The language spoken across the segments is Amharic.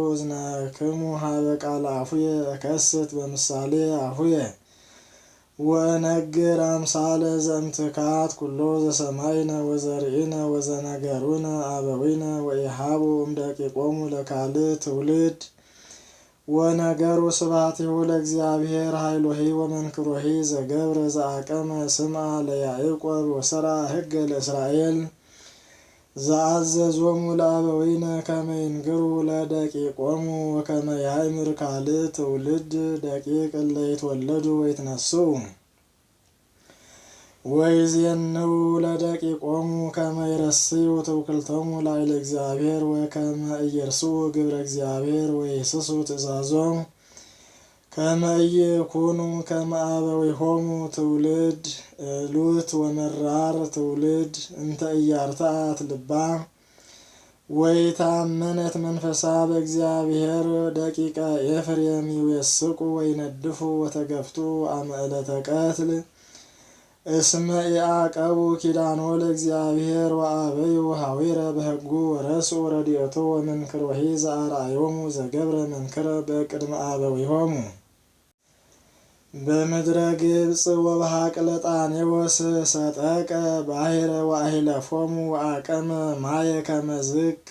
እዝነክሙ ሀበ ቃለ አፉየ እከስት በምሳሌ አፉየ ወነግር አምሳለ ዘእምትካት ኩሎ ዘሰማይነ ወዘርኢነ ወዘነገሩነ አበዊነ ወኢሃቡ እምደቂቆሙ ለካልእ ትውልድ ወነገሩ ስብሐቲሁ ለእግዚአብሔር ኃይሎሂ ወመንክሮሂ ዘገብረ ዘአቀመ ስምዐ ለያዕቆብ ወሠራ ሕገ ለእስራኤል ዘአዘዞሙ ለአበዊነ ከመ ይንግሩ ለደቂቆሙ ወከመ ያእምር ካልእ ትውልድ ደቂቅ እለ ይትወለዱ ወይትነስኡ ወይዜንው ለደቂቆሙ ከመ ይረስዩ ትውክልቶሙ ላዕለ እግዚአብሔር ወከመ ኢየርስኡ ግብረ እግዚአብሔር ወይስሱ ትእዛዞ ከመ ኢይኩኑ ከመ አበዊሆሙ ትውልድ ሉት ወመራር ትውልድ እንተ ኢያርትዐት ልባ ወይታመነት መንፈሳ በእግዚአብሔር ደቂቀ ኤፍሬም ይዌስቁ ወይነድፉ ወተገፍቱ አመ ዕለተ ቀትል እስመ ኢዐቀቡ ኪዳኖ ለእግዚአብሔር ወአበዩ ኀዊረ በሕጉ ወረስኡ ረድኤቶ ወመንክሮሂ ዘአርአዮሙ ዘገብረ መንክረ በቅድመ አበዊሆሙ በምድረ ግብጽ ወበሐቅለ ጣኔዎስ ሰጠቀ ባሕረ ወአሂለፎሙ ወአቀመ ማየ ከመ ዝቅ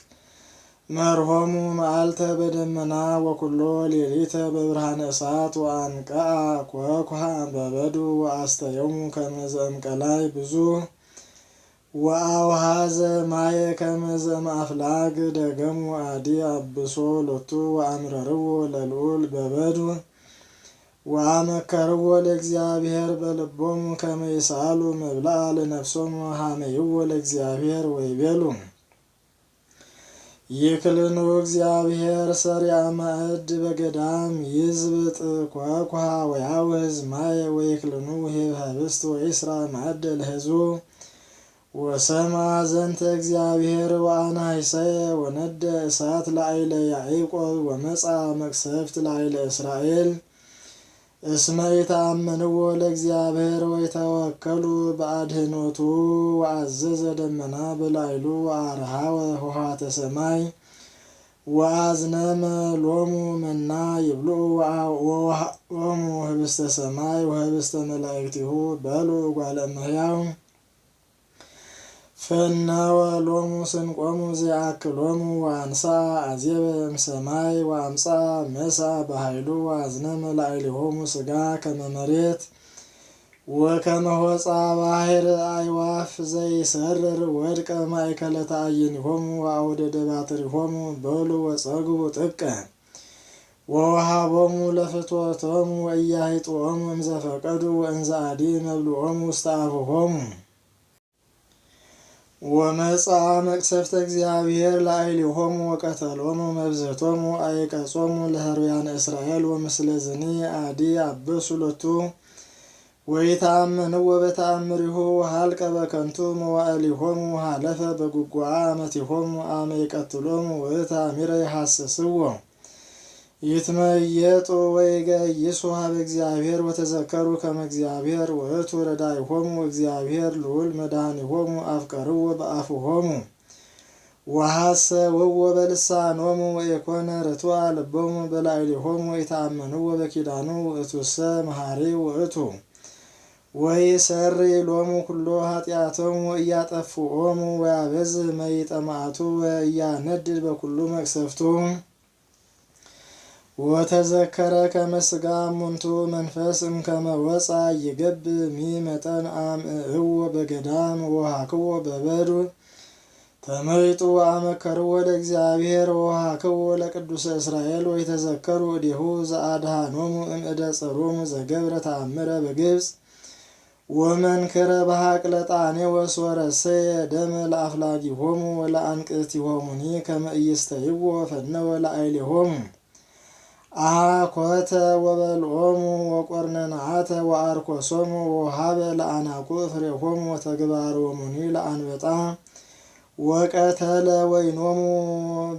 መርሆሙ መዓልተ በደመና ወኩሎ ሌሊተ በብርሃነ እሳት ወአንቀአ ኮኩሃ በበዱ ወአስተዮሙ ከመ ዘእምቀላይ ብዙ ወአውሃዘ ማየ ከመ ዘእምአፍላግ ደገሙ አዲ አብሶ ሎቱ ወአምረርዎ ለልዑል በበዱ ወአመከርዎ ለእግዚአብሔር በልቦሙ ከመ ይስአሉ መብልዐ ለነፍሶሙ ሐመይዎ ለእግዚአብሔር ወይቤሉ ይክልኑ እግዚአብሔር ሰሪዐ ማዕድ በገዳም ይዝብጥ ኮኩሃ ወያውህዝ ማየ ወይክልኑ ህብስት ወይስራ ማዕደ ለሕዝቡ ወሰምዐ ዘንተ እግዚአብሔር ወአንሐሰየ ወነደ እሳት ላዕለ ያዕቆብ ወመጽአ መቅሰፍት ላዕለ እስራኤል እስመ ኢተአመንዎ ለእግዚአብሔር ወይተወከሉ በአድኅኖቱ ወአዘዘ ደመና በላዕሉ ወአርኀወ ኆኃተ ሰማይ ወአዝነመ ሎሙ መና ይብልዑ ወወሀቦሙ ህብስተ ሰማይ ወህብስተ መላእክቲሁ በልዑ እጓለ እመሕያው ፈነወ ሎሙ ስንቆሙ ዘያአክሎሙ ወአንሥአ አዜበ እምሰማይ ወአምጽአ መስአ በኃይሉ ወአዝነመ ላዕሌሆሙ ሥጋ ከመ መሬት ወከመ ሆጻ ባሕር አዕዋፍ ዘይሰርር ወድቀ ማእከለ ተአይኒሆሙ ወአውደደ ባትሪሆሙ በሉ ወጸግቡ ጥቀ ወወሃቦሙ ለፍትወቶሙ ወኢያሂጥዎሙ እምዘፈቀዱ ወእንዘ አዲ መብልዖሙ ውስተ አፉሆሙ ወመጽአ መቅሰፍተ እግዚአብሔር ላዕሌሆሙ ወቀተሎሙ መብዝሕቶሙ አዕቀጾሙ ለህሩያነ እስራኤል ወምስለ ዝኒ አዲ አበሱ ሎቱ ወይተአመንዎ በተአምሪሁ ወሀልቀ በከንቱ መዋዕሊሆሙ ሀለፈ በጉጉዓ አመቲሆሙ አመ ይቀትሎሙ ውእተ አሚረ ይሐስስዎ ይትመየጡ ወይገይሱ ሀበ እግዚአብሔር ወተዘከሩ ከመ እግዚአብሔር ውእቱ ረዳኢሆሙ እግዚአብሔር ልዑል መድኃኒሆሙ አፍቀርዎ በአፉሆሙ ወሐሰውዎ በልሳኖሙ ወኢኮነ ርቱዐ ልቦሙ በላዕሌሆሙ ኢተአመንዎ በኪዳኑ ውእቱሰ መሐሪ ውእቱ ወይሠሪ ሎሙ ኩሎ ኃጢአቶሙ ወኢያጠፍኦሙ ወያበዝሕ መይጠ መዓቱ ወኢያነድድ በኩሉ መቅሰፍቱ ወተዘከረ ከመ ሥጋ እሙንቱ መንፈስ እምከመ ወፃ ይገብእ ሚመጠን አምዕእዎ በገዳም ወሃክዎ በበዱ ተመይጡ ወአመከርዎ ለእግዚአብሔር ወሃክዎ ለቅዱሰ እስራኤል ወይተዘከሩ እዴሁ ዘአድኀኖሙ እምእደ ጸሮሙ ዘገብረ ተአምረ በግብጽ ወመንክረ በሐቅለ ጣኔዎስ ወረሰየ ደመ ለአፍላጊሆሙ ወለአንቅቲሆሙኒ ከመ ኢይስተይዎ ፈነወ ላዕሌሆሙ አኮተ ወበልዖሙ ወቆርነንዓተ ወአርኮሶሙ ወሃበ ለአናቁ ፍሬሆሙ ወተግባሮሙኒ ለአንበጣ ወቀተለ ወይኖሙ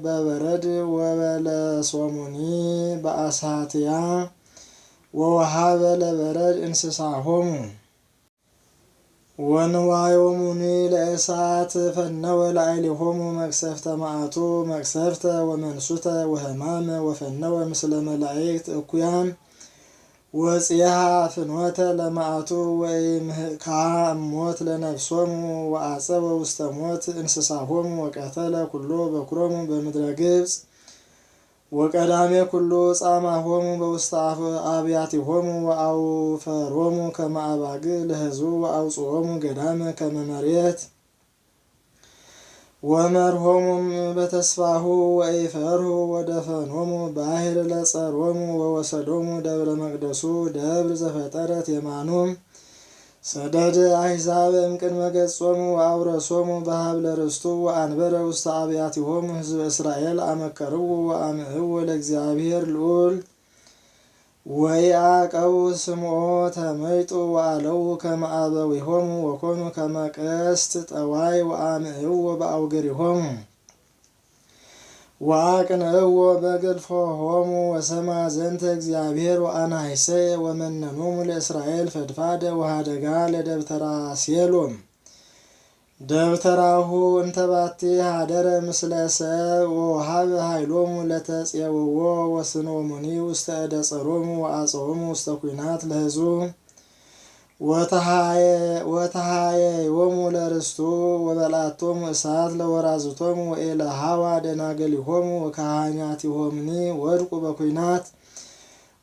በበረድ ወበለሶሙኒ በአሳትያ ወወሃበ ለበረድ እንስሳሆሙ ወንዋዮሙኒ ለእሳት ፈነወ ላዕሌሆሙ መቅሰፍተ መዓቱ መቅሰፍተ ወመንሱተ ወሕማመ ወፈነወ ምስለ መላእክት እኩያን ወጽያሃ ፍኖተ ለመዓቱ ወኢምህካ እሞት ለነፍሶሙ ወአጸወ ውስተ ሞት እንስሳሆሙ ወቀተለ ኩሎ በኩሮሙ በምድረ ግብጽ ወቀዳሜ ኩሎ ጻማሆሙ በውስተ አብያቲሆሙ ወአውፈሮሙ ከመ አባግዕ ለሕዝቡ ወአውጽኦሙ ገዳመ ከመ መሬት ወመርሆሙም በተስፋሁ ወኢፈርሁ ወደፈኖሙ ባሕር ለጸሮሙ ወወሰዶሙ ደብረ መቅደሱ ደብር ዘፈጠረት የማኑም ሰደድ አሕዛብ እምቅድመ ገጾሙ ወአውረሶሙ በሀብለ ርስቱ ወአንበረ ውስተ አብያቲሆሙ ሕዝበ እስራኤል አመከርዎ ወአምዕዎ ለእግዚአብሔር ልዑል ወኢያዕቀቡ ስምዖ ተመይጡ ወአለው ከመ አበዊሆሙ ወኮኑ ከመ ቀስት ጠዋይ ወአምዕዎ በአውግሪሆሙ ወአቅንዕዎ በግልፎሆሙ ወሰማ ዘንተ እግዚአብሔር ወአንሐሰየ ወመነኖሙ ለእስራኤል ፈድፋደ ወሃደጋ ለደብተራ ሴሎም ደብተራሁ እንተባቲ ሀደረ ምስለ ሰብ ወወሀበ ኃይሎሙ ለተጼውዎ ወስኖሙኒ ውስተ እደ ጸሮሙ ወአጽኦሙ ውስተ ኩናት ለሕዝቡ ወተሃየዮሙ ለርስቱ ወበልዓቶሙ እሳት ለወራዝቶሙ ወኢለሃዋ ደናገሊሆሙ ወካህናቲሆሙኒ ወድቁ በኩናት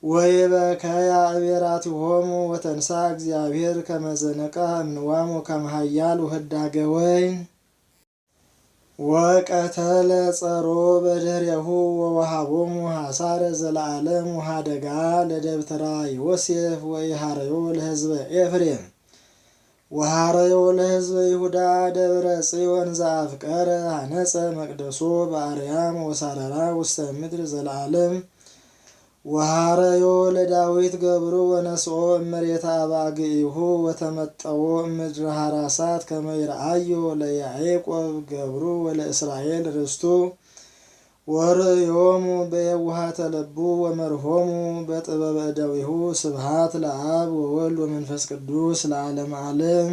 ወይበከያ እቤራቲሆሙ ወተንሳ እግዚአብሔር ከመ ዘነቃ እምንዋሙ ከመ ኃያል ወህዳገ ወይን ወቀተለ ጸሮ በድህሬሁ ወወሃቦሙ ሐሳረ ዘለዓለም ወሃደጋ ለደብተራ ዮሴፍ ወኢሃረዮ ለሕዝበ ኤፍሬም ወሃረዮ ለሕዝበ ይሁዳ ደብረ ጽዮን ዘአፍቀረ ሐነጸ መቅደሶ በአርያም ወሳረራ ውስተ ምድር ዘለዓለም ወሃረዮ ለዳዊት ገብሩ ወነስኦ እመሬታ አባግዒሁ ወተመጠዎ እምድረ ሐራሳት ከመ ይርአዮ ለያዕቆብ ገብሩ ወለእስራኤል ርስቱ ወርእዮሙ በየውሃተ ልቡ ወመርሆሙ በጥበበ እደዊሁ ስብሐት ለአብ ወወልድ ወመንፈስ ቅዱስ ለዓለመ ዓለም።